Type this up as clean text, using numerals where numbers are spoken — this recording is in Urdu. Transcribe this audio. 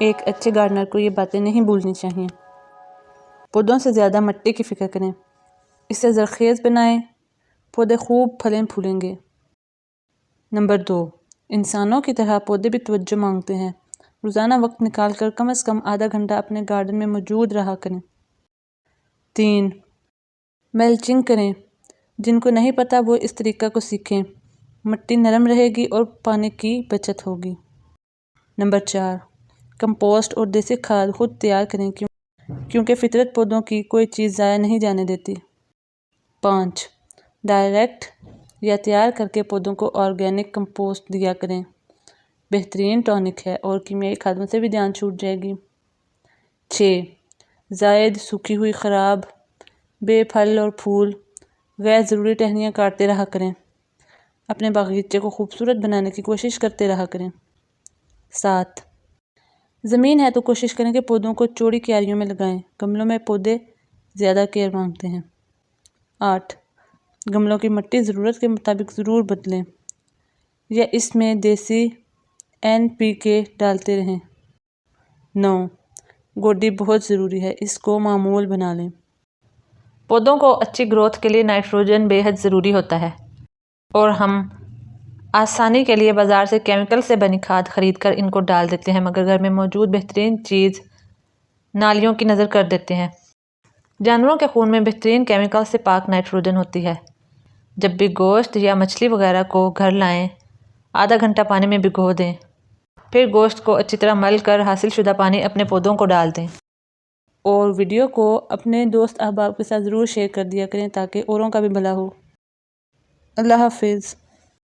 ایک اچھے گارڈنر کو یہ باتیں نہیں بھولنی چاہیے۔ پودوں سے زیادہ مٹی کی فکر کریں، اسے زرخیز بنائیں، پودے خوب پھلیں پھولیں گے۔ نمبر 2، انسانوں کی طرح پودے بھی توجہ مانگتے ہیں۔ روزانہ وقت نکال کر کم از کم آدھا گھنٹہ اپنے گارڈن میں موجود رہا کریں۔ 3، ملچنگ کریں، جن کو نہیں پتہ وہ اس طریقہ کو سیکھیں، مٹی نرم رہے گی اور پانی کی بچت ہوگی۔ نمبر 4، کمپوسٹ اور دیسی کھاد خود تیار کریں کیونکہ فطرت پودوں کی کوئی چیز ضائع نہیں جانے دیتی۔ 5، ڈائریکٹ یا تیار کر کے پودوں کو آرگینک کمپوسٹ دیا کریں، بہترین ٹونک ہے اور کیمیائی کھادوں سے بھی جان چھوٹ جائے گی۔ 6، زائد سوکھی ہوئی خراب بے پھل اور پھول غیر ضروری ٹہنیاں کاٹتے رہا کریں، اپنے باغیچے کو خوبصورت بنانے کی کوشش کرتے رہا کریں۔ 7، زمین ہے تو کوشش کریں کہ پودوں کو چوڑی کیاریوں میں لگائیں، گملوں میں پودے زیادہ کیئر مانگتے ہیں۔ 8، گملوں کی مٹی ضرورت کے مطابق ضرور بدلیں یا اس میں دیسی NPK ڈالتے رہیں۔ 9، گوڈی بہت ضروری ہے، اس کو معمول بنا لیں۔ پودوں کو اچھی گروتھ کے لیے نائٹروجن بے حد ضروری ہوتا ہے، اور ہم آسانی کے لیے بازار سے کیمیکل سے بنی کھاد خرید کر ان کو ڈال دیتے ہیں، مگر گھر میں موجود بہترین چیز نالیوں کی نظر کر دیتے ہیں۔ جانوروں کے خون میں بہترین کیمیکل سے پاک نائٹروجن ہوتی ہے۔ جب بھی گوشت یا مچھلی وغیرہ کو گھر لائیں، آدھا گھنٹہ پانی میں بھگو دیں، پھر گوشت کو اچھی طرح مل کر حاصل شدہ پانی اپنے پودوں کو ڈال دیں۔ اور ویڈیو کو اپنے دوست احباب کے ساتھ ضرور شیئر کر دیا کریں تاکہ اوروں کا بھی بھلا ہو۔ اللہ حافظ۔